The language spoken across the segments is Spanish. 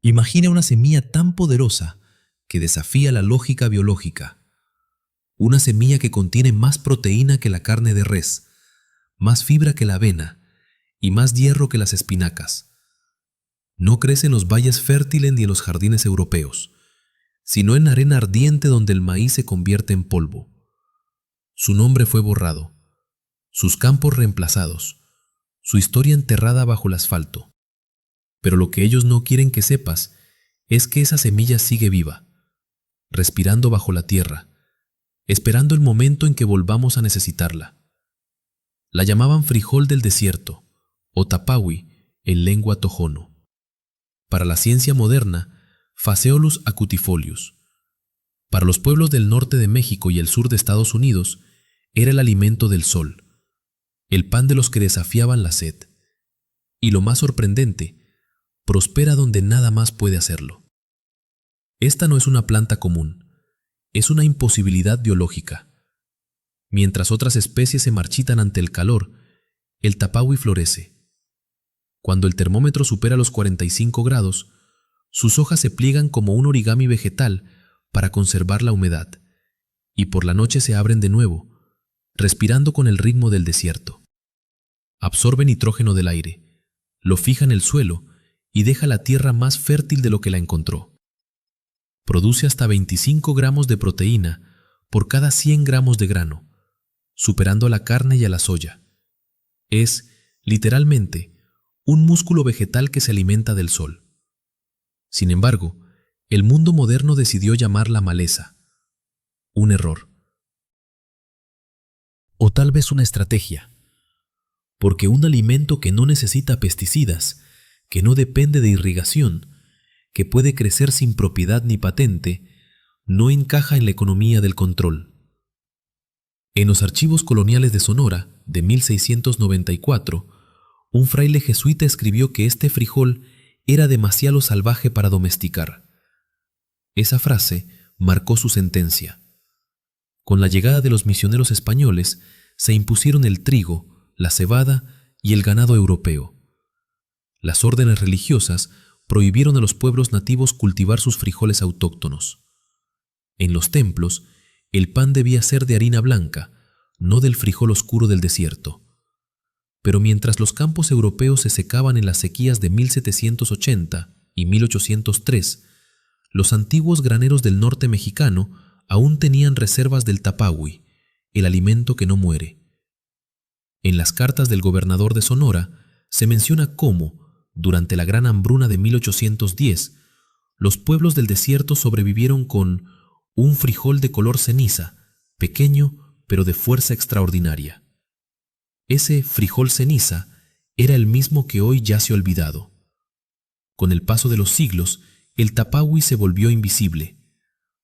Imagina una semilla tan poderosa que desafía la lógica biológica. Una semilla que contiene más proteína que la carne de res, más fibra que la avena y más hierro que las espinacas. No crece en los valles fértiles ni en los jardines europeos, sino en arena ardiente donde el maíz se convierte en polvo. Su nombre fue borrado, sus campos reemplazados, su historia enterrada bajo el asfalto. Pero lo que ellos no quieren que sepas es que esa semilla sigue viva, respirando bajo la tierra, esperando el momento en que volvamos a necesitarla. La llamaban frijol del desierto, o tapawi en lengua tojono. Para la ciencia moderna, Phaseolus acutifolius. Para los pueblos del norte de México y el sur de Estados Unidos, era el alimento del sol, el pan de los que desafiaban la sed. Y lo más sorprendente, prospera donde nada más puede hacerlo. Esta no es una planta común, es una imposibilidad biológica. Mientras otras especies se marchitan ante el calor, el tapawi florece. Cuando el termómetro supera los 45 grados, sus hojas se pliegan como un origami vegetal para conservar la humedad, y por la noche se abren de nuevo, respirando con el ritmo del desierto. Absorbe nitrógeno del aire, lo fija en el suelo y deja la tierra más fértil de lo que la encontró. Produce hasta 25 gramos de proteína por cada 100 gramos de grano, superando a la carne y a la soya. Es, literalmente, un músculo vegetal que se alimenta del sol. Sin embargo, el mundo moderno decidió llamarla maleza. Un error. O tal vez una estrategia. Porque un alimento que no necesita pesticidas, que no depende de irrigación, que puede crecer sin propiedad ni patente, no encaja en la economía del control. En los archivos coloniales de Sonora, de 1694, un fraile jesuita escribió que este frijol era demasiado salvaje para domesticar. Esa frase marcó su sentencia. Con la llegada de los misioneros españoles, se impusieron el trigo, la cebada y el ganado europeo. Las órdenes religiosas prohibieron a los pueblos nativos cultivar sus frijoles autóctonos. En los templos, el pan debía ser de harina blanca, no del frijol oscuro del desierto. Pero mientras los campos europeos se secaban en las sequías de 1780 y 1803, los antiguos graneros del norte mexicano aún tenían reservas del tapawi, el alimento que no muere. En las cartas del gobernador de Sonora se menciona cómo, durante la gran hambruna de 1810, los pueblos del desierto sobrevivieron con un frijol de color ceniza, pequeño pero de fuerza extraordinaria. Ese frijol ceniza era el mismo que hoy yace olvidado. Con el paso de los siglos, el tapawi se volvió invisible.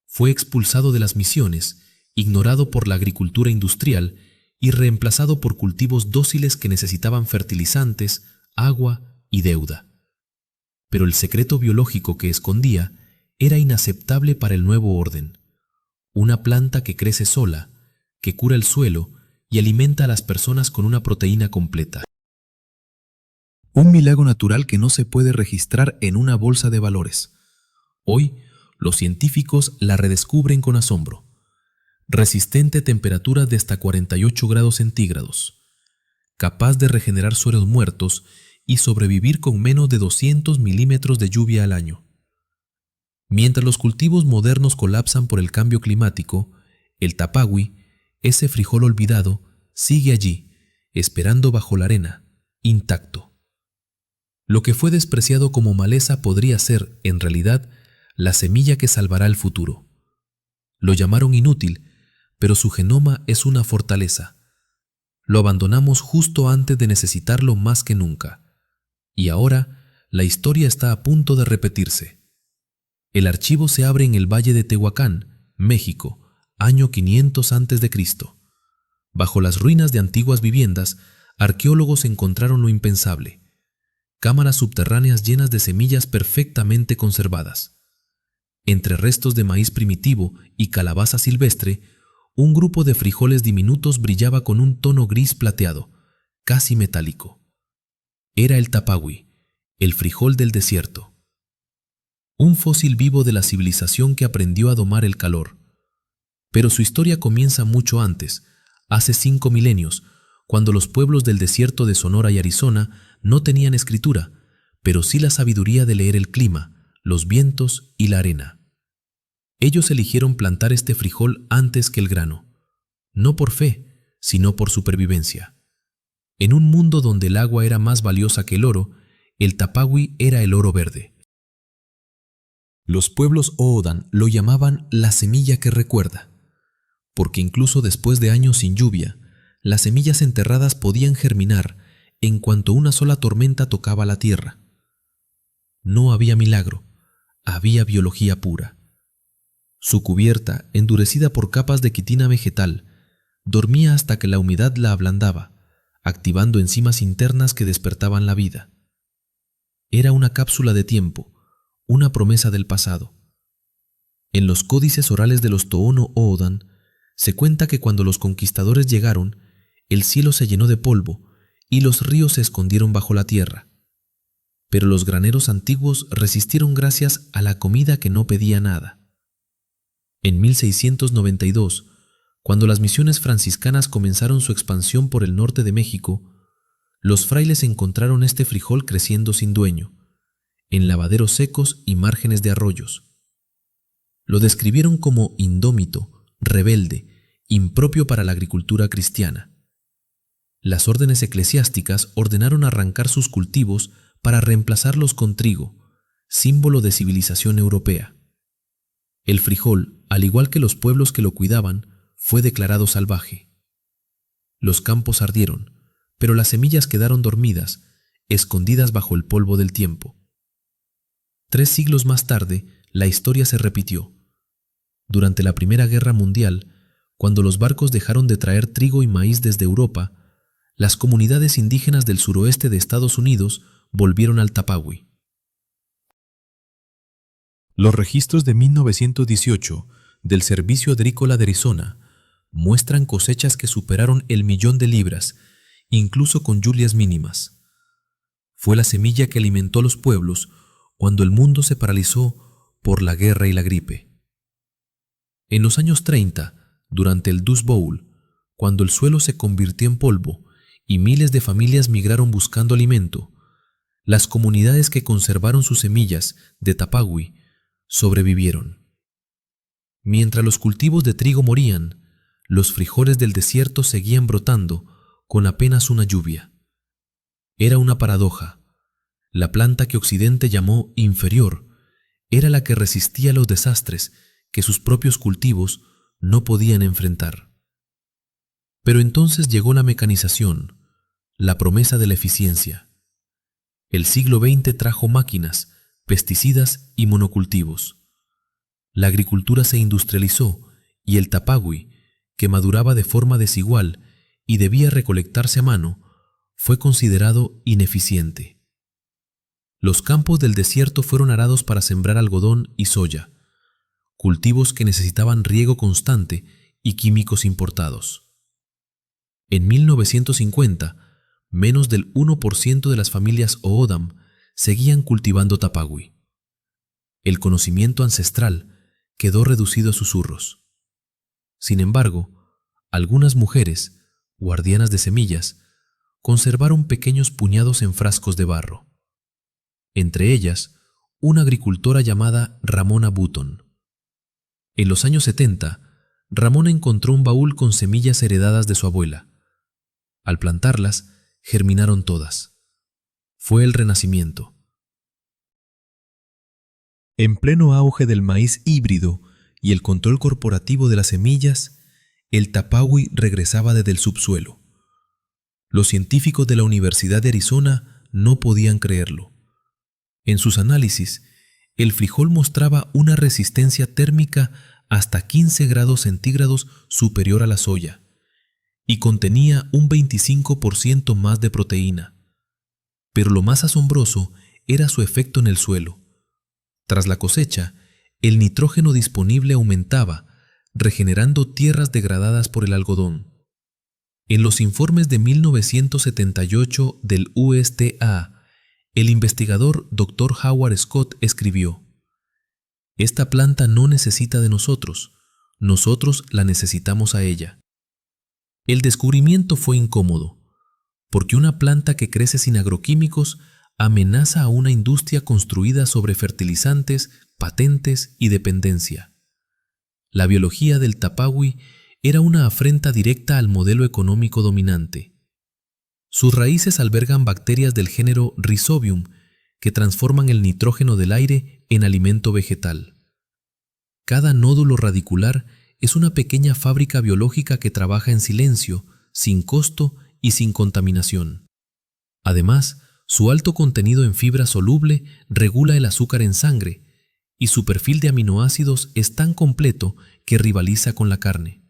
Fue expulsado de las misiones, ignorado por la agricultura industrial y reemplazado por cultivos dóciles que necesitaban fertilizantes, agua y deuda. Pero el secreto biológico que escondía era inaceptable para el nuevo orden. Una planta que crece sola, que cura el suelo y alimenta a las personas con una proteína completa. Un milagro natural que no se puede registrar en una bolsa de valores. Hoy, los científicos la redescubren con asombro. Resistente a temperaturas de hasta 48 grados centígrados. Capaz de regenerar suelos muertos y sobrevivir con menos de 200 milímetros de lluvia al año. Mientras los cultivos modernos colapsan por el cambio climático, el tapawi, ese frijol olvidado, sigue allí, esperando bajo la arena, intacto. Lo que fue despreciado como maleza podría ser, en realidad, la semilla que salvará el futuro. Lo llamaron inútil, pero su genoma es una fortaleza. Lo abandonamos justo antes de necesitarlo más que nunca. Y ahora, la historia está a punto de repetirse. El archivo se abre en el Valle de Tehuacán, México, año 500 a.C. Bajo las ruinas de antiguas viviendas, arqueólogos encontraron lo impensable: cámaras subterráneas llenas de semillas perfectamente conservadas. Entre restos de maíz primitivo y calabaza silvestre, un grupo de frijoles diminutos brillaba con un tono gris plateado, casi metálico. Era el tapawi, el frijol del desierto. un fósil vivo de la civilización que aprendió a domar el calor. Pero su historia comienza mucho antes, hace 5 milenios, cuando los pueblos del desierto de Sonora y Arizona no tenían escritura, pero sí la sabiduría de leer el clima, los vientos y la arena. Ellos eligieron plantar este frijol antes que el grano, no por fe, sino por supervivencia. En un mundo donde el agua era más valiosa que el oro, el tapagüi era el oro verde. Los pueblos O'odham lo llamaban la semilla que recuerda, porque incluso después de años sin lluvia, las semillas enterradas podían germinar en cuanto una sola tormenta tocaba la tierra. No había milagro, había biología pura. Su cubierta, endurecida por capas de quitina vegetal, dormía hasta que la humedad la ablandaba, activando enzimas internas que despertaban la vida. Era una cápsula de tiempo, una promesa del pasado. En los códices orales de los Tohono O'odham se cuenta que cuando los conquistadores llegaron, el cielo se llenó de polvo y los ríos se escondieron bajo la tierra. Pero los graneros antiguos resistieron gracias a la comida que no pedía nada. En 1692, cuando las misiones franciscanas comenzaron su expansión por el norte de México, los frailes encontraron este frijol creciendo sin dueño, en lavaderos secos y márgenes de arroyos. Lo describieron como indómito, rebelde, impropio para la agricultura cristiana. Las órdenes eclesiásticas ordenaron arrancar sus cultivos para reemplazarlos con trigo, símbolo de civilización europea. El frijol, al igual que los pueblos que lo cuidaban, fue declarado salvaje. Los campos ardieron, pero las semillas quedaron dormidas, escondidas bajo el polvo del tiempo. 3 siglos más tarde, la historia se repitió. Durante la Primera Guerra Mundial, cuando los barcos dejaron de traer trigo y maíz desde Europa, las comunidades indígenas del suroeste de Estados Unidos volvieron al tapagüi. Los registros de 1918 del Servicio Agrícola de Arizona muestran cosechas que superaron el 1.000.000 de libras, incluso con lluvias mínimas. Fue la semilla que alimentó a los pueblos cuando el mundo se paralizó por la guerra y la gripe. En los años 30, durante el Dust Bowl, cuando el suelo se convirtió en polvo y miles de familias migraron buscando alimento, las comunidades que conservaron sus semillas de tapagüi sobrevivieron. Mientras los cultivos de trigo morían, los frijoles del desierto seguían brotando con apenas una lluvia. Era una paradoja. La planta que Occidente llamó inferior era la que resistía los desastres que sus propios cultivos no podían enfrentar. Pero entonces llegó la mecanización, la promesa de la eficiencia. El siglo XX trajo máquinas, pesticidas y monocultivos. La agricultura se industrializó y el tapagüi, que maduraba de forma desigual y debía recolectarse a mano, fue considerado ineficiente. Los campos del desierto fueron arados para sembrar algodón y soya, cultivos que necesitaban riego constante y químicos importados. En 1950, menos del 1% de las familias O'odham seguían cultivando tapagüi. El conocimiento ancestral quedó reducido a susurros. Sin embargo, algunas mujeres, guardianas de semillas, conservaron pequeños puñados en frascos de barro. Entre ellas, una agricultora llamada Ramona Button. En los años 70, Ramona encontró un baúl con semillas heredadas de su abuela. Al plantarlas, germinaron todas. Fue el Renacimiento. En pleno auge del maíz híbrido y el control corporativo de las semillas, el tapagüi regresaba desde el subsuelo. Los científicos de la Universidad de Arizona no podían creerlo. En sus análisis, el frijol mostraba una resistencia térmica hasta 15 grados centígrados superior a la soya y contenía un 25% más de proteína. Pero lo más asombroso era su efecto en el suelo. Tras la cosecha, el nitrógeno disponible aumentaba, regenerando tierras degradadas por el algodón. En los informes de 1978 del USDA, el investigador Dr. Howard Scott escribió: Esta planta no necesita de nosotros la necesitamos a ella. El descubrimiento fue incómodo, porque una planta que crece sin agroquímicos amenaza a una industria construida sobre fertilizantes, patentes y dependencia. La biología del Tapawi era una afrenta directa al modelo económico dominante. Sus raíces albergan bacterias del género Rhizobium que transforman el nitrógeno del aire en alimento vegetal. Cada nódulo radicular es una pequeña fábrica biológica que trabaja en silencio, sin costo y sin contaminación. Además, su alto contenido en fibra soluble regula el azúcar en sangre y su perfil de aminoácidos es tan completo que rivaliza con la carne.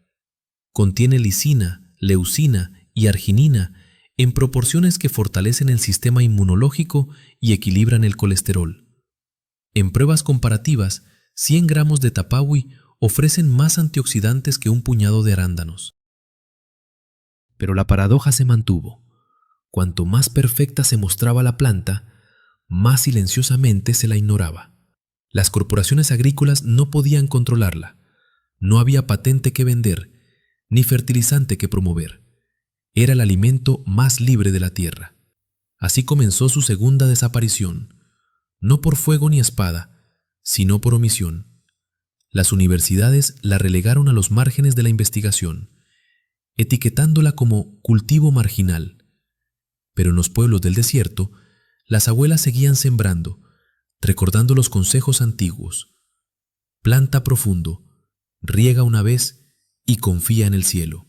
Contiene lisina, leucina y arginina en proporciones que fortalecen el sistema inmunológico y equilibran el colesterol. En pruebas comparativas, 100 gramos de Tapawi ofrecen más antioxidantes que un puñado de arándanos. Pero la paradoja se mantuvo. Cuanto más perfecta se mostraba la planta, más silenciosamente se la ignoraba. Las corporaciones agrícolas no podían controlarla. No había patente que vender, ni fertilizante que promover. Era el alimento más libre de la tierra. Así comenzó su segunda desaparición, no por fuego ni espada, sino por omisión. Las universidades la relegaron a los márgenes de la investigación, etiquetándola como cultivo marginal. Pero en los pueblos del desierto, las abuelas seguían sembrando, recordando los consejos antiguos. Planta profundo, riega una vez y confía en el cielo.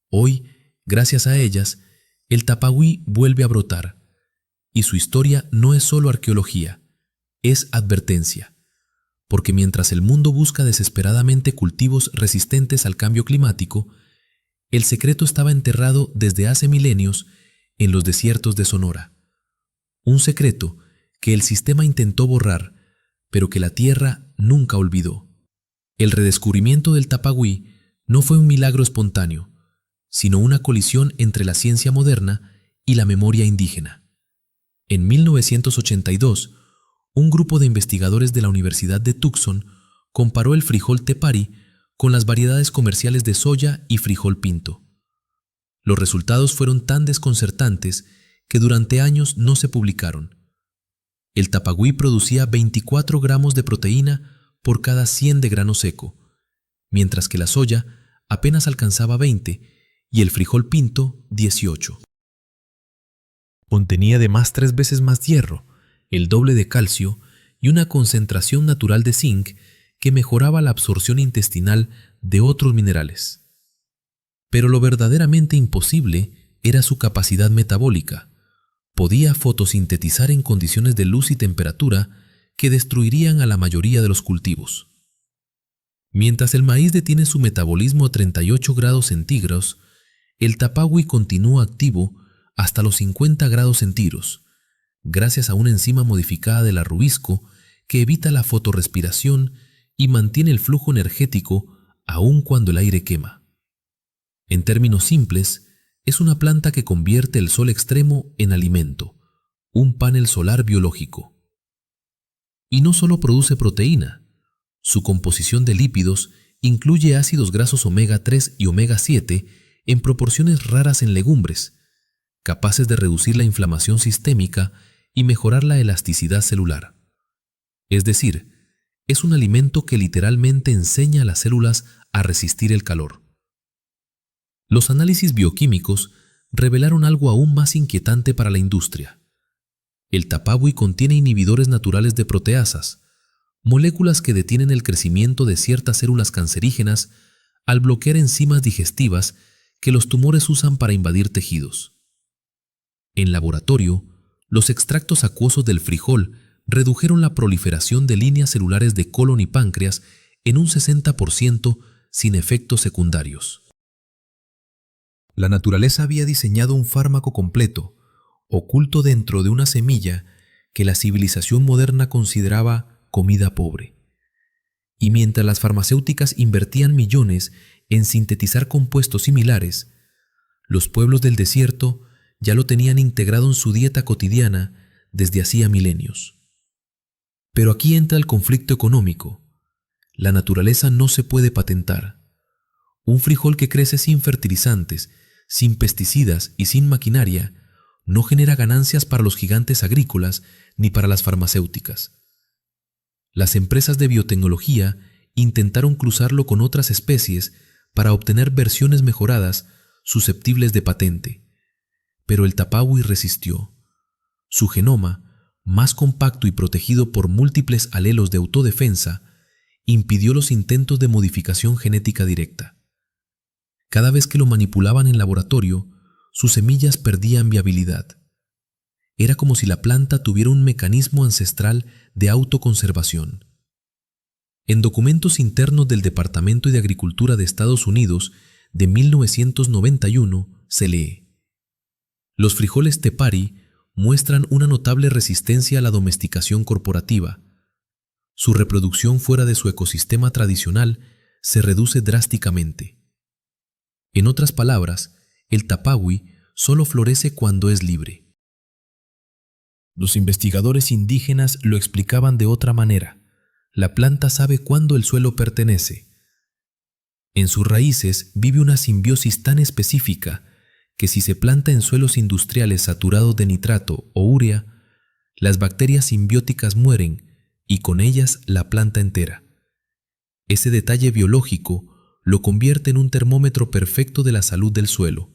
Hoy, gracias a ellas, el Tapawi vuelve a brotar, y su historia no es solo arqueología, es advertencia, porque mientras el mundo busca desesperadamente cultivos resistentes al cambio climático, el secreto estaba enterrado desde hace milenios en los desiertos de Sonora. Un secreto que el sistema intentó borrar, pero que la tierra nunca olvidó. El redescubrimiento del Tapawi no fue un milagro espontáneo, sino una colisión entre la ciencia moderna y la memoria indígena. En 1982, un grupo de investigadores de la Universidad de Tucson comparó el frijol tepari con las variedades comerciales de soya y frijol pinto. Los resultados fueron tan desconcertantes que durante años no se publicaron. El Tapawi producía 24 gramos de proteína por cada 100 de grano seco, mientras que la soya apenas alcanzaba 20 y el frijol pinto 18. Contenía además 3 veces más hierro, el doble de calcio y una concentración natural de zinc que mejoraba la absorción intestinal de otros minerales. Pero lo verdaderamente imposible era su capacidad metabólica. Podía fotosintetizar en condiciones de luz y temperatura que destruirían a la mayoría de los cultivos. Mientras el maíz detiene su metabolismo a 38 grados centígrados, el Tapawi continúa activo hasta los 50 grados centígrados, gracias a una enzima modificada del arrubisco que evita la fotorrespiración y mantiene el flujo energético aun cuando el aire quema. En términos simples, es una planta que convierte el sol extremo en alimento, un panel solar biológico. Y no solo produce proteína, su composición de lípidos incluye ácidos grasos omega 3 y omega 7 en proporciones raras en legumbres, capaces de reducir la inflamación sistémica y mejorar la elasticidad celular. Es decir, es un alimento que literalmente enseña a las células a resistir el calor. Los análisis bioquímicos revelaron algo aún más inquietante para la industria. El Tapawi contiene inhibidores naturales de proteasas, moléculas que detienen el crecimiento de ciertas células cancerígenas al bloquear enzimas digestivas que los tumores usan para invadir tejidos. En laboratorio, los extractos acuosos del frijol redujeron la proliferación de líneas celulares de colon y páncreas en un 60% sin efectos secundarios. La naturaleza había diseñado un fármaco completo, oculto dentro de una semilla que la civilización moderna consideraba comida pobre. Y mientras las farmacéuticas invertían millones en sintetizar compuestos similares, los pueblos del desierto ya lo tenían integrado en su dieta cotidiana desde hacía milenios. Pero aquí entra el conflicto económico. La naturaleza no se puede patentar. Un frijol que crece sin fertilizantes, sin pesticidas y sin maquinaria no genera ganancias para los gigantes agrícolas ni para las farmacéuticas. Las empresas de biotecnología intentaron cruzarlo con otras especies para obtener versiones mejoradas susceptibles de patente, pero el tapawi resistió. Su genoma, más compacto y protegido por múltiples alelos de autodefensa, impidió los intentos de modificación genética directa. Cada vez que lo manipulaban en laboratorio, sus semillas perdían viabilidad. Era como si la planta tuviera un mecanismo ancestral de autoconservación. En documentos internos del Departamento de Agricultura de Estados Unidos de 1991 se lee: los frijoles tepari muestran una notable resistencia a la domesticación corporativa. Su reproducción fuera de su ecosistema tradicional se reduce drásticamente. En otras palabras, el tapawi solo florece cuando es libre. Los investigadores indígenas lo explicaban de otra manera. La planta sabe cuándo el suelo pertenece. En sus raíces vive una simbiosis tan específica que si se planta en suelos industriales saturados de nitrato o urea, las bacterias simbióticas mueren y con ellas la planta entera. Ese detalle biológico lo convierte en un termómetro perfecto de la salud del suelo.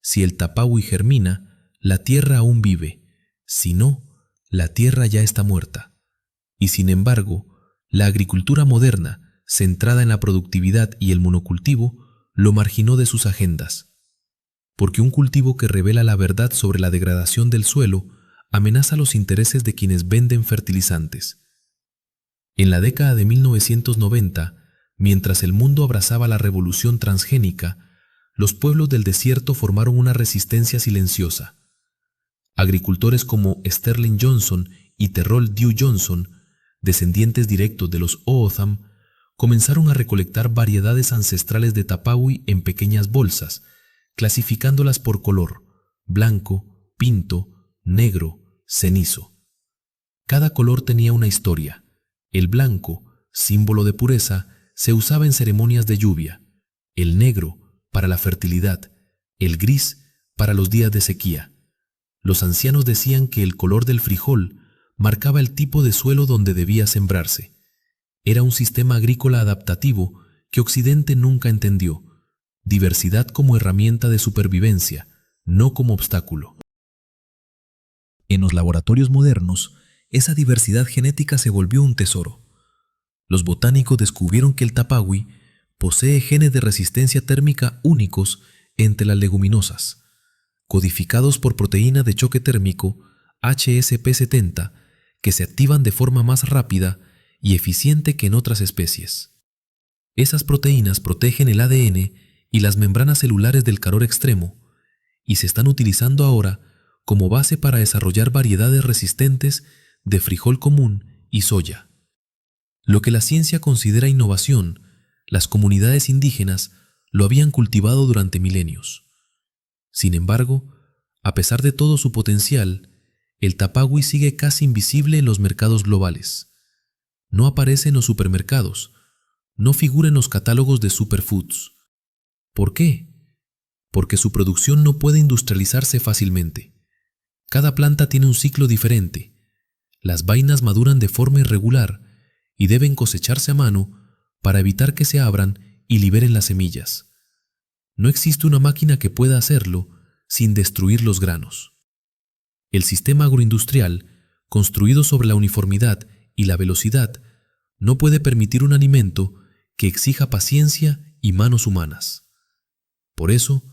Si el tapawi germina, la tierra aún vive; si no, la tierra ya está muerta. Y sin embargo, la agricultura moderna, centrada en la productividad y el monocultivo, lo marginó de sus agendas. Porque un cultivo que revela la verdad sobre la degradación del suelo amenaza los intereses de quienes venden fertilizantes. En la década de 1990, mientras el mundo abrazaba la revolución transgénica, los pueblos del desierto formaron una resistencia silenciosa. Agricultores como Sterling Johnson y Terrell Dew Johnson, descendientes directos de los O'odham, comenzaron a recolectar variedades ancestrales de tapawi en pequeñas bolsas, clasificándolas por color: blanco, pinto, negro, cenizo. Cada color tenía una historia. El blanco, símbolo de pureza, se usaba en ceremonias de lluvia; el negro, para la fertilidad; el gris, para los días de sequía. Los ancianos decían que el color del frijol marcaba el tipo de suelo donde debía sembrarse. Era un sistema agrícola adaptativo que Occidente nunca entendió. Diversidad como herramienta de supervivencia, no como obstáculo. En los laboratorios modernos, esa diversidad genética se volvió un tesoro. Los botánicos descubrieron que el tapawi posee genes de resistencia térmica únicos entre las leguminosas, codificados por proteína de choque térmico HSP70, que se activan de forma más rápida y eficiente que en otras especies. Esas proteínas protegen el ADN y las membranas celulares del calor extremo y se están utilizando ahora como base para desarrollar variedades resistentes de frijol común y soya. Lo que la ciencia considera innovación, las comunidades indígenas lo habían cultivado durante milenios. Sin embargo, a pesar de todo su potencial, el tapawi sigue casi invisible en los mercados globales. No aparece en los supermercados, no figura en los catálogos de superfoods. ¿Por qué? Porque su producción no puede industrializarse fácilmente. Cada planta tiene un ciclo diferente. Las vainas maduran de forma irregular y deben cosecharse a mano para evitar que se abran y liberen las semillas. No existe una máquina que pueda hacerlo sin destruir los granos. El sistema agroindustrial, construido sobre la uniformidad y la velocidad, no puede permitir un alimento que exija paciencia y manos humanas. Por eso,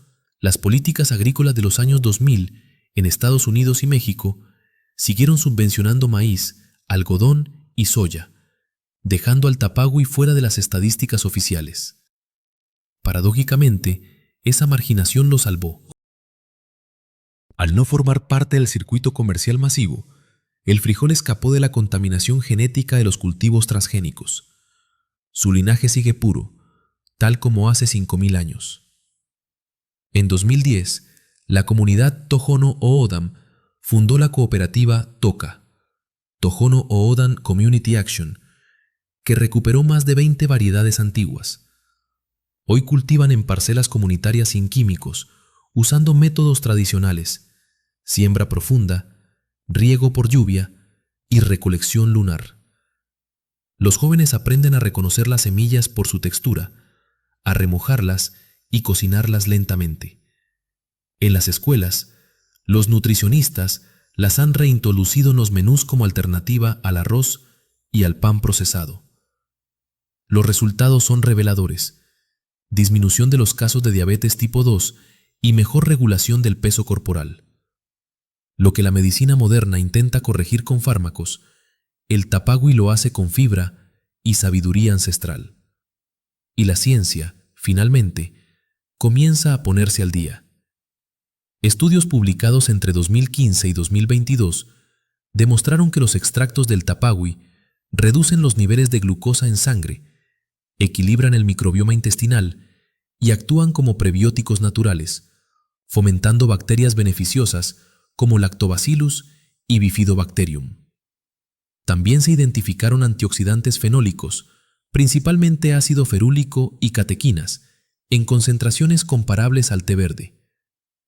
las políticas agrícolas de los años 2000 en Estados Unidos y México siguieron subvencionando maíz, algodón y soya, dejando al tapawi fuera de las estadísticas oficiales. Paradójicamente, esa marginación lo salvó. Al no formar parte del circuito comercial masivo, el frijol escapó de la contaminación genética de los cultivos transgénicos. Su linaje sigue puro, tal como hace 5000 años. En 2010, la comunidad Tohono O'odham fundó la cooperativa Toca. Tohono O'odham Community Action, que recuperó más de 20 variedades antiguas. Hoy cultivan en parcelas comunitarias sin químicos, usando métodos tradicionales: siembra profunda, riego por lluvia y recolección lunar. Los jóvenes aprenden a reconocer las semillas por su textura, a remojarlas y cocinarlas lentamente. En las escuelas, los nutricionistas las han reintroducido en los menús como alternativa al arroz y al pan procesado. Los resultados son reveladores: disminución de los casos de diabetes tipo 2 y mejor regulación del peso corporal. Lo que la medicina moderna intenta corregir con fármacos, el Tapagüi lo hace con fibra y sabiduría ancestral. Y la ciencia, finalmente, comienza a ponerse al día. Estudios publicados entre 2015 y 2022 demostraron que los extractos del Tapagüi reducen los niveles de glucosa en sangre, equilibran el microbioma intestinal y actúan como prebióticos naturales, fomentando bacterias beneficiosas como Lactobacillus y Bifidobacterium. También se identificaron antioxidantes fenólicos, principalmente ácido ferúlico y catequinas, en concentraciones comparables al té verde.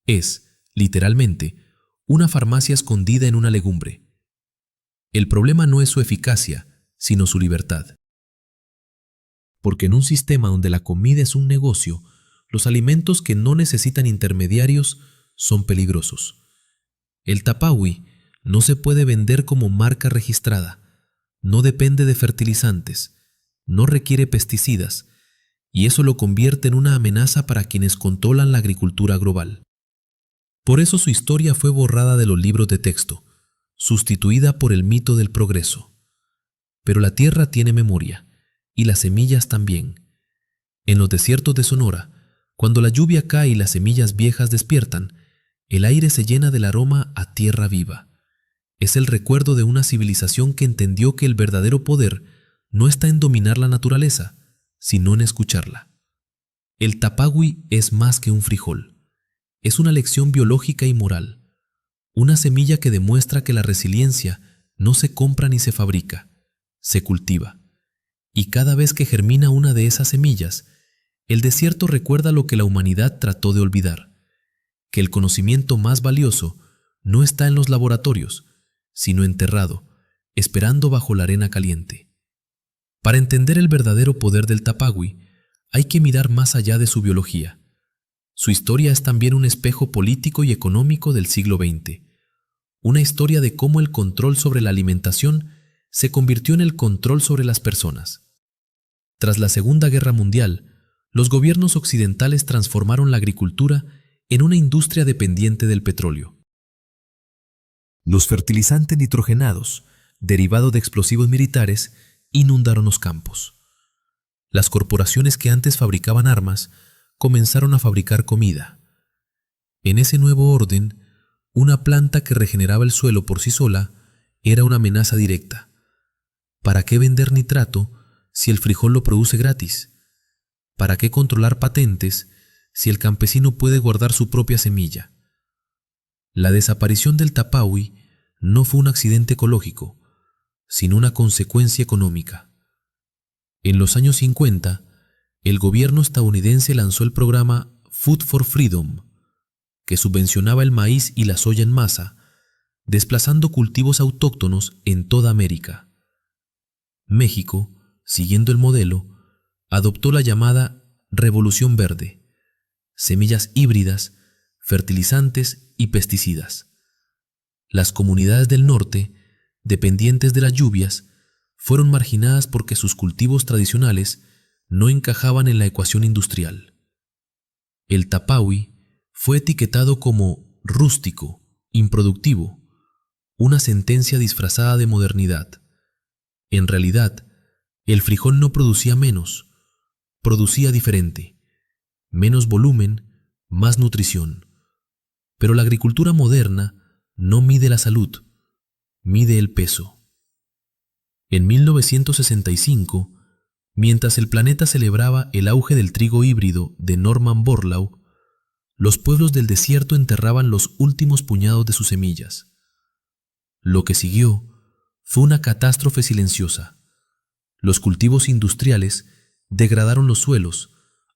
Es, literalmente, una farmacia escondida en una legumbre. El problema no es su eficacia, sino su libertad. Porque en un sistema donde la comida es un negocio, los alimentos que no necesitan intermediarios son peligrosos. El Tapagüi no se puede vender como marca registrada, no depende de fertilizantes, no requiere pesticidas, y eso lo convierte en una amenaza para quienes controlan la agricultura global. Por eso su historia fue borrada de los libros de texto, sustituida por el mito del progreso. Pero la tierra tiene memoria, y las semillas también. En los desiertos de Sonora, cuando la lluvia cae y las semillas viejas despiertan, el aire se llena del aroma a tierra viva. Es el recuerdo de una civilización que entendió que el verdadero poder no está en dominar la naturaleza, sino en escucharla. El Tapagüi es más que un frijol. Es una lección biológica y moral. Una semilla que demuestra que la resiliencia no se compra ni se fabrica, se cultiva. Y cada vez que germina una de esas semillas, el desierto recuerda lo que la humanidad trató de olvidar: que el conocimiento más valioso no está en los laboratorios, sino enterrado, esperando bajo la arena caliente. Para entender el verdadero poder del Tapagüi, hay que mirar más allá de su biología. Su historia es también un espejo político y económico del siglo XX, una historia de cómo el control sobre la alimentación se convirtió en el control sobre las personas. Tras la Segunda Guerra Mundial, los gobiernos occidentales transformaron la agricultura en una industria dependiente del petróleo. Los fertilizantes nitrogenados, derivados de explosivos militares, inundaron los campos. Las corporaciones que antes fabricaban armas comenzaron a fabricar comida. En ese nuevo orden, una planta que regeneraba el suelo por sí sola era una amenaza directa. ¿Para qué vender nitrato si el frijol lo produce gratis? ¿Para qué controlar patentes si el campesino puede guardar su propia semilla? La desaparición del Tapagüi no fue un accidente ecológico, sino una consecuencia económica. En los años 50, el gobierno estadounidense lanzó el programa Food for Freedom, que subvencionaba el maíz y la soya en masa, desplazando cultivos autóctonos en toda América. México, siguiendo el modelo, adoptó la llamada Revolución Verde: semillas híbridas, fertilizantes y pesticidas. Las comunidades del norte, dependientes de las lluvias, fueron marginadas porque sus cultivos tradicionales no encajaban en la ecuación industrial. El Tapagüi fue etiquetado como rústico, improductivo, una sentencia disfrazada de modernidad. En realidad, el frijol no producía menos, producía diferente: menos volumen, más nutrición. Pero la agricultura moderna no mide la salud, mide el peso. En 1965, mientras el planeta celebraba el auge del trigo híbrido de Norman Borlaug, los pueblos del desierto enterraban los últimos puñados de sus semillas. Lo que siguió Fue una catástrofe silenciosa. Los cultivos industriales degradaron los suelos,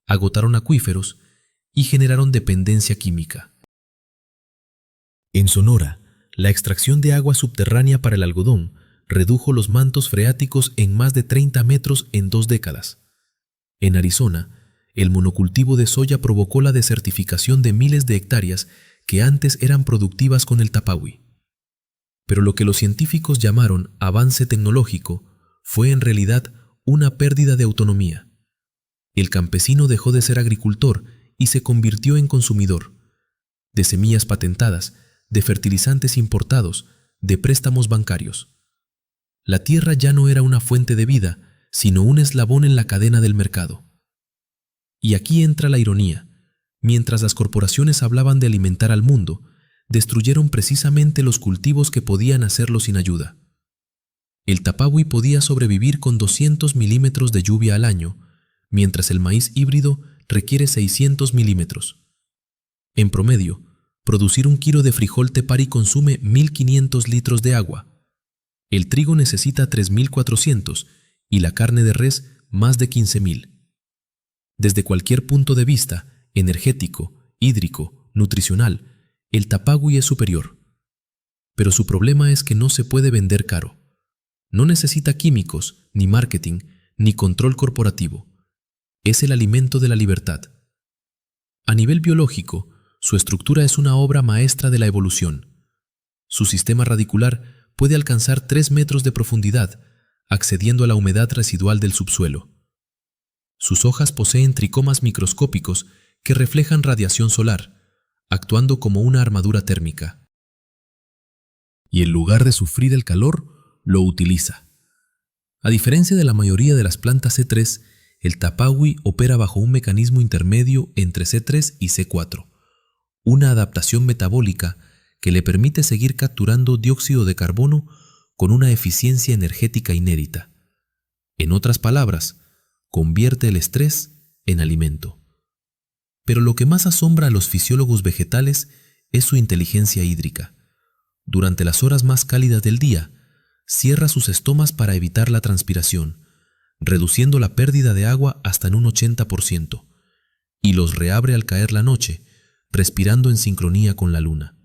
agotaron acuíferos y generaron dependencia química. En Sonora, la extracción de agua subterránea para el algodón redujo los mantos freáticos en más de 30 metros en 2 décadas. En Arizona, el monocultivo de soya provocó la desertificación de miles de hectáreas que antes eran productivas con el tapawi. Pero lo que los científicos llamaron avance tecnológico fue en realidad una pérdida de autonomía. El campesino dejó de ser agricultor y se convirtió en consumidor, de semillas patentadas, de fertilizantes importados, de préstamos bancarios. La tierra ya no era una fuente de vida, sino un eslabón en la cadena del mercado. Y aquí entra la ironía. Mientras las corporaciones hablaban de alimentar al mundo, destruyeron precisamente los cultivos que podían hacerlo sin ayuda. El tapawi podía sobrevivir con 200 milímetros de lluvia al año, mientras el maíz híbrido requiere 600 milímetros. En promedio, producir un kilo de frijol tepari consume 1.500 litros de agua. El trigo necesita 3.400 y la carne de res más de 15.000. Desde cualquier punto de vista, energético, hídrico, nutricional, el tapawi es superior. Pero su problema es que no se puede vender caro. No necesita químicos, ni marketing, ni control corporativo. Es el alimento de la libertad. A nivel biológico, su estructura es una obra maestra de la evolución. Su sistema radicular puede alcanzar 3 metros de profundidad, accediendo a la humedad residual del subsuelo. Sus hojas poseen tricomas microscópicos que reflejan radiación solar, actuando como una armadura térmica. Y en lugar de sufrir el calor, lo utiliza. A diferencia de la mayoría de las plantas C3, el tapawi opera bajo un mecanismo intermedio entre C3 y C4, una adaptación metabólica que le permite seguir capturando dióxido de carbono con una eficiencia energética inédita. En otras palabras, convierte el estrés en alimento. Pero lo que más asombra a los fisiólogos vegetales es su inteligencia hídrica. Durante las horas más cálidas del día, cierra sus estomas para evitar la transpiración, reduciendo la pérdida de agua hasta en un 80%, y los reabre al caer la noche, respirando en sincronía con la luna.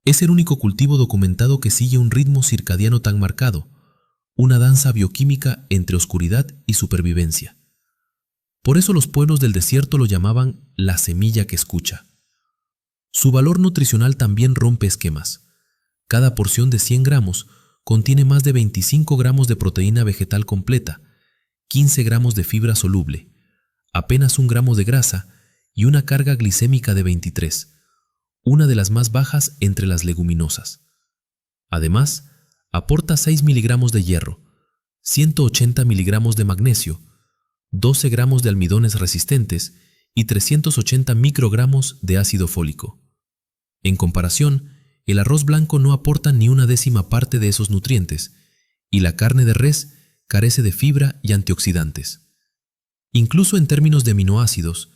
Es el único cultivo documentado que sigue un ritmo circadiano tan marcado, una danza bioquímica entre oscuridad y supervivencia. Por eso los pueblos del desierto lo llamaban la semilla que escucha. Su valor nutricional también rompe esquemas. Cada porción de 100 gramos contiene más de 25 gramos de proteína vegetal completa, 15 gramos de fibra soluble, apenas 1 gramo de grasa y una carga glicémica de 23, una de las más bajas entre las leguminosas. Además, aporta 6 miligramos de hierro, 180 miligramos de magnesio, 12 gramos de almidones resistentes y 380 microgramos de ácido fólico. En comparación, el arroz blanco no aporta ni una décima parte de esos nutrientes, y la carne de res carece de fibra y antioxidantes. Incluso en términos de aminoácidos,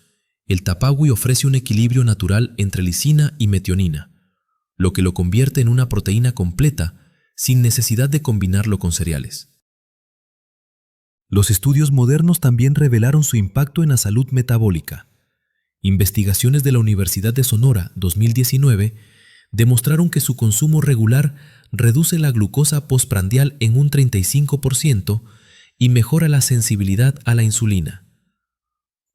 el tapawi ofrece un equilibrio natural entre lisina y metionina, lo que lo convierte en una proteína completa sin necesidad de combinarlo con cereales. Los estudios modernos también revelaron su impacto en la salud metabólica. Investigaciones de la Universidad de Sonora 2019 demostraron que su consumo regular reduce la glucosa postprandial en un 35% y mejora la sensibilidad a la insulina.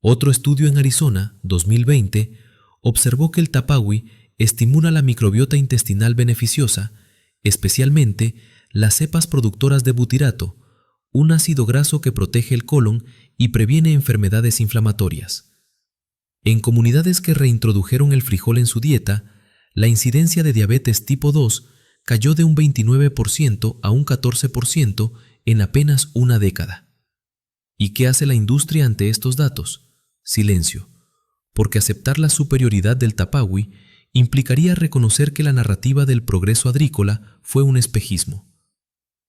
Otro estudio en Arizona, 2020, observó que el tapawi estimula la microbiota intestinal beneficiosa, especialmente las cepas productoras de butirato, un ácido graso que protege el colon y previene enfermedades inflamatorias. En comunidades que reintrodujeron el frijol en su dieta, la incidencia de diabetes tipo 2 cayó de un 29% a un 14% en apenas una década. ¿Y qué hace la industria ante estos datos? Silencio, porque aceptar la superioridad del tapawi implicaría reconocer que la narrativa del progreso agrícola fue un espejismo.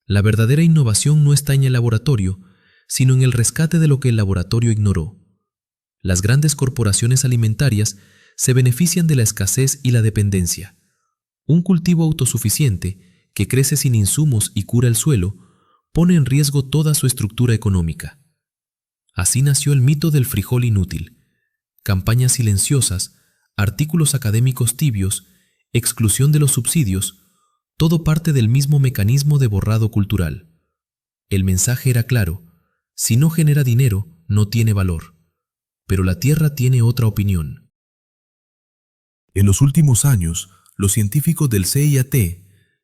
La verdadera innovación no está en el laboratorio, sino en el rescate de lo que el laboratorio ignoró. Las grandes corporaciones alimentarias se benefician de la escasez y la dependencia. Un cultivo autosuficiente que crece sin insumos y cura el suelo, pone en riesgo toda su estructura económica. Así nació el mito del frijol inútil, campañas silenciosas, artículos académicos tibios, exclusión de los subsidios, todo parte del mismo mecanismo de borrado cultural. El mensaje era claro: si no genera dinero, no tiene valor. Pero la tierra tiene otra opinión. En los últimos años, los científicos del CIAT,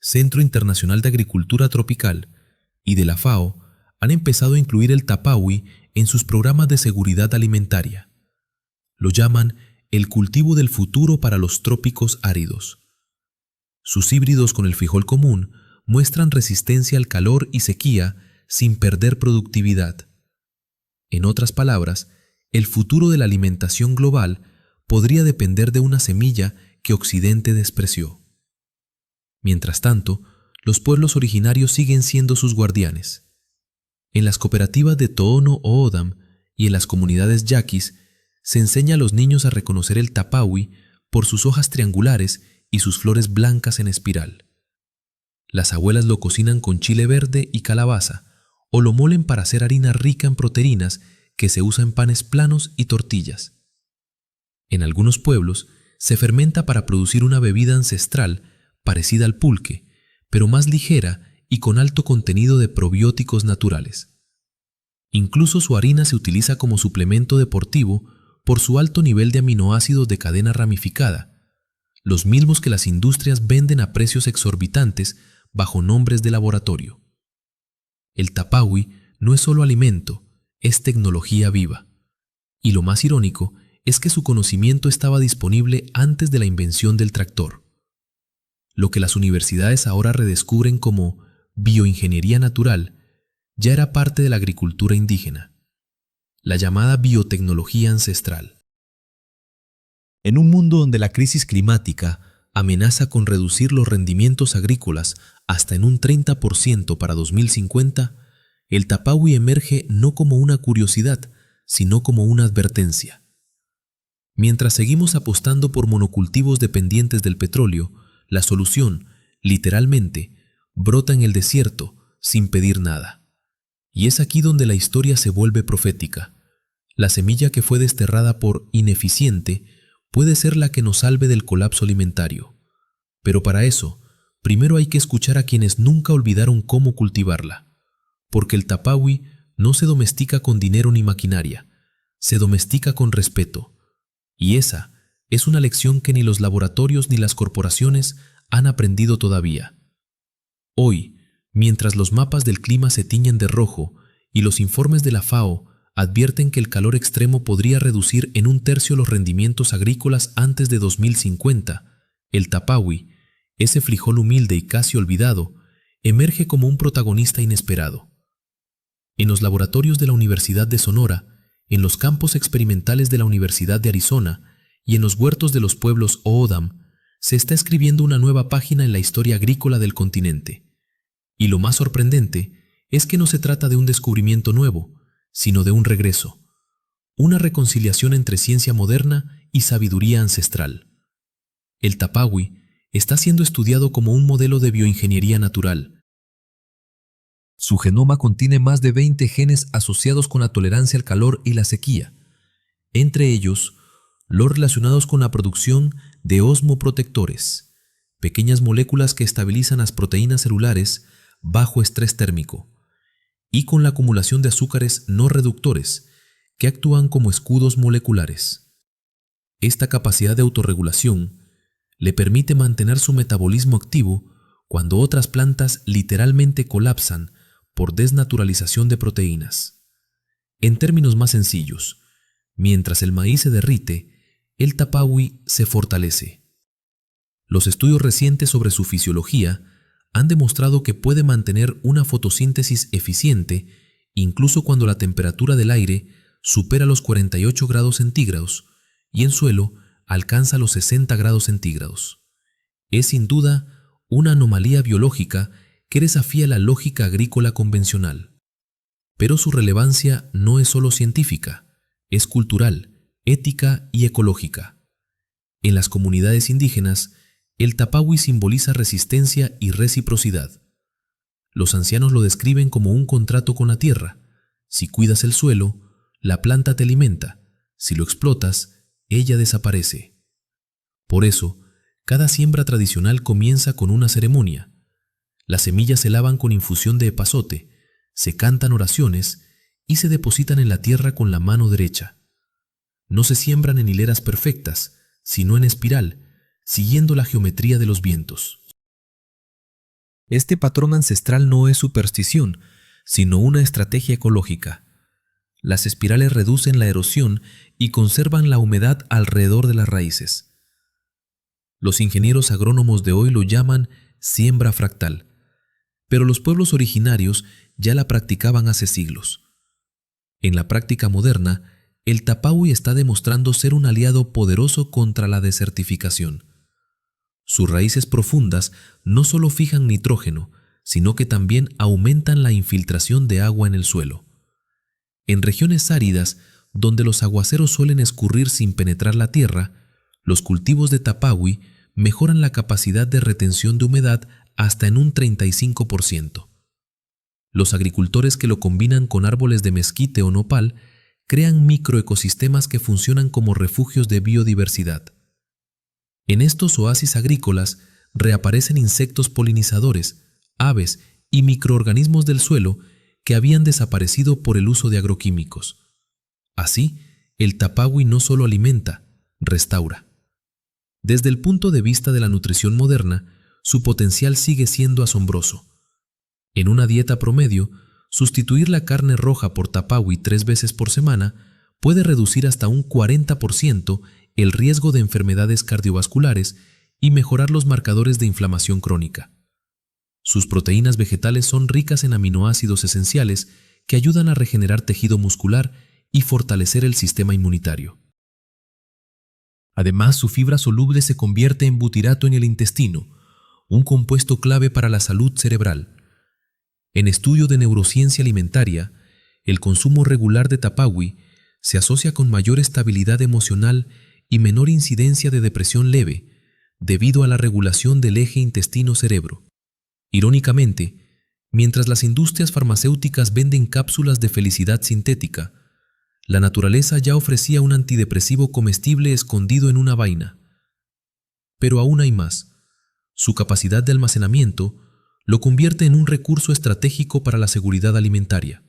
Centro Internacional de Agricultura Tropical, y de la FAO han empezado a incluir el tapawi en sus programas de seguridad alimentaria. Lo llaman el cultivo del futuro para los trópicos áridos. Sus híbridos con el frijol común muestran resistencia al calor y sequía sin perder productividad. En otras palabras, el futuro de la alimentación global podría depender de una semilla que Occidente despreció. Mientras tanto, los pueblos originarios siguen siendo sus guardianes. En las cooperativas de Tohono O'odham y en las comunidades yaquis se enseña a los niños a reconocer el tapawi por sus hojas triangulares y sus flores blancas en espiral. Las abuelas lo cocinan con chile verde y calabaza, o lo molen para hacer harina rica en proteínas que se usa en panes planos y tortillas. En algunos pueblos se fermenta para producir una bebida ancestral parecida al pulque, pero más ligera y con alto contenido de probióticos naturales. Incluso su harina se utiliza como suplemento deportivo por su alto nivel de aminoácidos de cadena ramificada, los mismos que las industrias venden a precios exorbitantes bajo nombres de laboratorio. El tapawi no es solo alimento, es tecnología viva. Y lo más irónico es que su conocimiento estaba disponible antes de la invención del tractor. Lo que las universidades ahora redescubren como bioingeniería natural ya era parte de la agricultura indígena, la llamada biotecnología ancestral. En un mundo donde la crisis climática amenaza con reducir los rendimientos agrícolas hasta en un 30% para 2050, el tapawi emerge no como una curiosidad, sino como una advertencia. Mientras seguimos apostando por monocultivos dependientes del petróleo, la solución, literalmente, brota en el desierto sin pedir nada. Y es aquí donde la historia se vuelve profética. La semilla que fue desterrada por ineficiente puede ser la que nos salve del colapso alimentario. Pero para eso, primero hay que escuchar a quienes nunca olvidaron cómo cultivarla. Porque el tapawi no se domestica con dinero ni maquinaria, se domestica con respeto. Y esa es una lección que ni los laboratorios ni las corporaciones han aprendido todavía. Hoy, mientras los mapas del clima se tiñen de rojo y los informes de la FAO advierten que el calor extremo podría reducir en 1/3 los rendimientos agrícolas antes de 2050, el tapawi, ese frijol humilde y casi olvidado, emerge como un protagonista inesperado. En los laboratorios de la Universidad de Sonora, en los campos experimentales de la Universidad de Arizona y en los huertos de los pueblos O'odham, se está escribiendo una nueva página en la historia agrícola del continente. Y lo más sorprendente es que no se trata de un descubrimiento nuevo, sino de un regreso, una reconciliación entre ciencia moderna y sabiduría ancestral. El tapawi está siendo estudiado como un modelo de bioingeniería natural. Su genoma contiene más de 20 genes asociados con la tolerancia al calor y la sequía, entre ellos los relacionados con la producción de osmoprotectores, pequeñas moléculas que estabilizan las proteínas celulares bajo estrés térmico, y con la acumulación de azúcares no reductores, que actúan como escudos moleculares. Esta capacidad de autorregulación le permite mantener su metabolismo activo cuando otras plantas literalmente colapsan por desnaturalización de proteínas. En términos más sencillos, mientras el maíz se derrite, el tapawi se fortalece. Los estudios recientes sobre su fisiología han demostrado que puede mantener una fotosíntesis eficiente incluso cuando la temperatura del aire supera los 48 grados centígrados y en suelo alcanza los 60 grados centígrados. Es sin duda una anomalía biológica que desafía la lógica agrícola convencional. Pero su relevancia no es solo científica, es cultural, ética y ecológica. En las comunidades indígenas, El tapagüi simboliza resistencia y reciprocidad. Los ancianos lo describen como un contrato con la tierra. Si cuidas el suelo, la planta te alimenta. Si lo explotas, ella desaparece. Por eso, cada siembra tradicional comienza con una ceremonia. Las semillas se lavan con infusión de epazote, se cantan oraciones y se depositan en la tierra con la mano derecha. No se siembran en hileras perfectas, sino en espiral, siguiendo la geometría de los vientos. Este patrón ancestral no es superstición, sino una estrategia ecológica. Las espirales reducen la erosión y conservan la humedad alrededor de las raíces. Los ingenieros agrónomos de hoy lo llaman siembra fractal, pero los pueblos originarios ya la practicaban hace siglos. En la práctica moderna, el tapagüi está demostrando ser un aliado poderoso contra la desertificación. Sus raíces profundas no solo fijan nitrógeno, sino que también aumentan la infiltración de agua en el suelo. En regiones áridas, donde los aguaceros suelen escurrir sin penetrar la tierra, los cultivos de tapagüi mejoran la capacidad de retención de humedad hasta en un 35%. Los agricultores que lo combinan con árboles de mezquite o nopal crean microecosistemas que funcionan como refugios de biodiversidad. En estos oasis agrícolas reaparecen insectos polinizadores, aves y microorganismos del suelo que habían desaparecido por el uso de agroquímicos. Así, el tapagüi no solo alimenta, restaura. Desde el punto de vista de la nutrición moderna, su potencial sigue siendo asombroso. En una dieta promedio, sustituir la carne roja por tapagüi 3 veces por semana puede reducir hasta un 40% el riesgo de enfermedades cardiovasculares y mejorar los marcadores de inflamación crónica. Sus proteínas vegetales son ricas en aminoácidos esenciales que ayudan a regenerar tejido muscular y fortalecer el sistema inmunitario. Además, su fibra soluble se convierte en butirato en el intestino, un compuesto clave para la salud cerebral. En estudio de neurociencia alimentaria, el consumo regular de tapagüi se asocia con mayor estabilidad emocional y menor incidencia de depresión leve, debido a la regulación del eje intestino-cerebro. Irónicamente, mientras las industrias farmacéuticas venden cápsulas de felicidad sintética, la naturaleza ya ofrecía un antidepresivo comestible escondido en una vaina. Pero aún hay más. Su capacidad de almacenamiento lo convierte en un recurso estratégico para la seguridad alimentaria.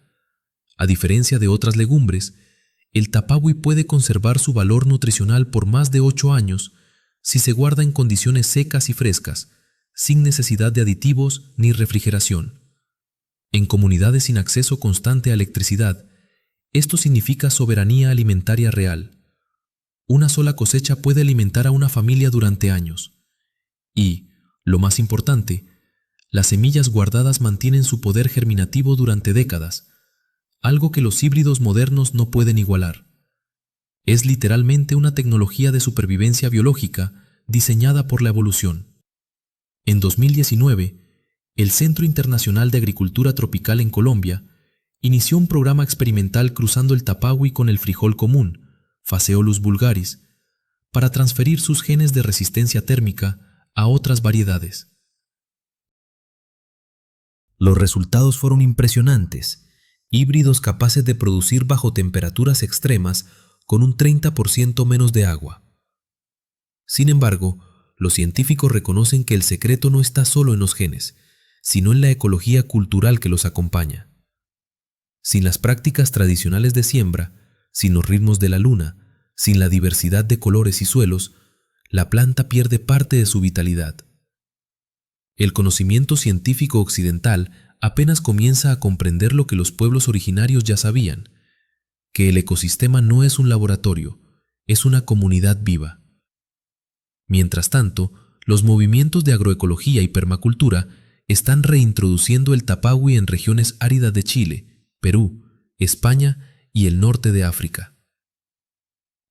A diferencia de otras legumbres, el tapagüi puede conservar su valor nutricional por más de 8 años si se guarda en condiciones secas y frescas, sin necesidad de aditivos ni refrigeración. En comunidades sin acceso constante a electricidad, esto significa soberanía alimentaria real. Una sola cosecha puede alimentar a una familia durante años. Y, lo más importante, las semillas guardadas mantienen su poder germinativo durante décadas, algo que los híbridos modernos no pueden igualar. Es literalmente una tecnología de supervivencia biológica diseñada por la evolución. En 2019, el Centro Internacional de Agricultura Tropical en Colombia inició un programa experimental cruzando el tapagüi con el frijol común, Phaseolus vulgaris, para transferir sus genes de resistencia térmica a otras variedades. Los resultados fueron impresionantes. Híbridos capaces de producir bajo temperaturas extremas con un 30% menos de agua. Sin embargo, los científicos reconocen que el secreto no está solo en los genes, sino en la ecología cultural que los acompaña. Sin las prácticas tradicionales de siembra, sin los ritmos de la luna, sin la diversidad de colores y suelos, la planta pierde parte de su vitalidad. El conocimiento científico occidental apenas comienza a comprender lo que los pueblos originarios ya sabían, que el ecosistema no es un laboratorio, es una comunidad viva. Mientras tanto, los movimientos de agroecología y permacultura están reintroduciendo el tapagüi en regiones áridas de Chile, Perú, España y el norte de África.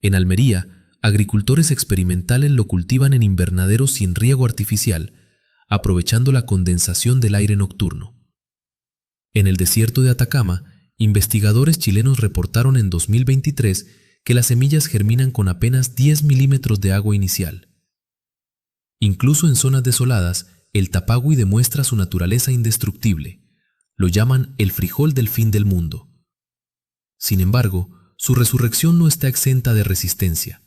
En Almería, agricultores experimentales lo cultivan en invernaderos sin riego artificial, aprovechando la condensación del aire nocturno. En el desierto de Atacama, investigadores chilenos reportaron en 2023 que las semillas germinan con apenas 10 milímetros de agua inicial. Incluso en zonas desoladas, el tapagüi demuestra su naturaleza indestructible. Lo llaman el frijol del fin del mundo. Sin embargo, su resurrección no está exenta de resistencia.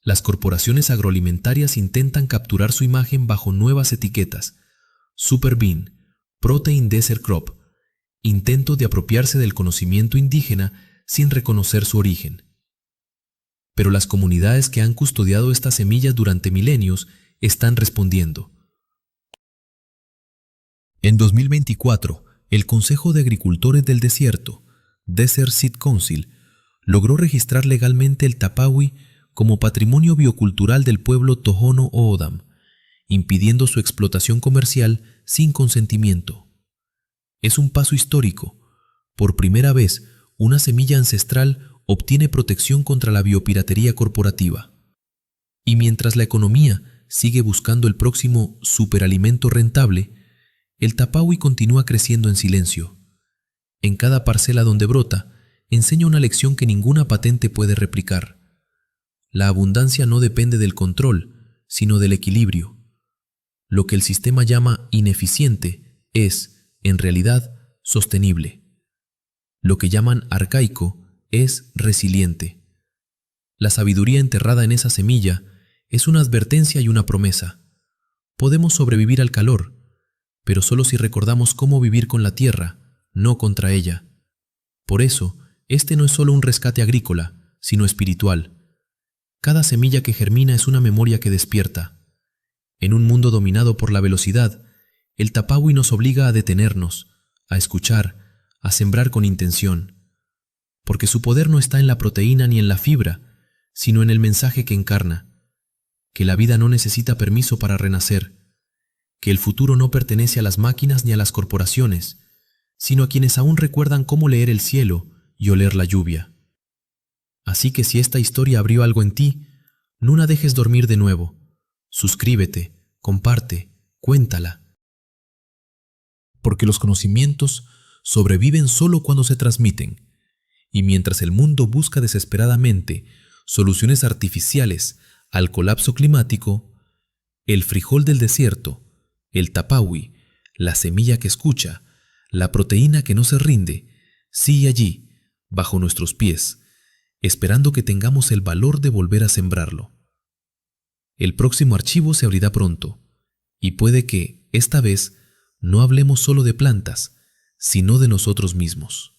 Las corporaciones agroalimentarias intentan capturar su imagen bajo nuevas etiquetas: Super Bean, Protein Desert Crop, intento de apropiarse del conocimiento indígena sin reconocer su origen. Pero las comunidades que han custodiado estas semillas durante milenios están respondiendo. En 2024, el Consejo de Agricultores del Desierto, Desert Seed Council, logró registrar legalmente el tapagüi como patrimonio biocultural del pueblo Tohono O'odham, impidiendo su explotación comercial sin consentimiento. Es un paso histórico. Por primera vez, una semilla ancestral obtiene protección contra la biopiratería corporativa. Y mientras la economía sigue buscando el próximo superalimento rentable, el tapagüi continúa creciendo en silencio. En cada parcela donde brota, enseña una lección que ninguna patente puede replicar. La abundancia no depende del control, sino del equilibrio. Lo que el sistema llama ineficiente es, en realidad, sostenible. Lo que llaman arcaico es resiliente. La sabiduría enterrada en esa semilla es una advertencia y una promesa. Podemos sobrevivir al calor, pero solo si recordamos cómo vivir con la tierra, no contra ella. Por eso, este no es solo un rescate agrícola, sino espiritual. Cada semilla que germina es una memoria que despierta. En un mundo dominado por la velocidad, el tapagüi nos obliga a detenernos, a escuchar, a sembrar con intención. Porque su poder no está en la proteína ni en la fibra, sino en el mensaje que encarna: que la vida no necesita permiso para renacer, que el futuro no pertenece a las máquinas ni a las corporaciones, sino a quienes aún recuerdan cómo leer el cielo y oler la lluvia. Así que si esta historia abrió algo en ti, no la dejes dormir de nuevo. Suscríbete, comparte, cuéntala. Porque los conocimientos sobreviven solo cuando se transmiten, y mientras el mundo busca desesperadamente soluciones artificiales al colapso climático, el frijol del desierto, el tapagüi, la semilla que escucha, la proteína que no se rinde, sigue allí, bajo nuestros pies, esperando que tengamos el valor de volver a sembrarlo. El próximo archivo se abrirá pronto, y puede que, esta vez, no hablemos solo de plantas, sino de nosotros mismos.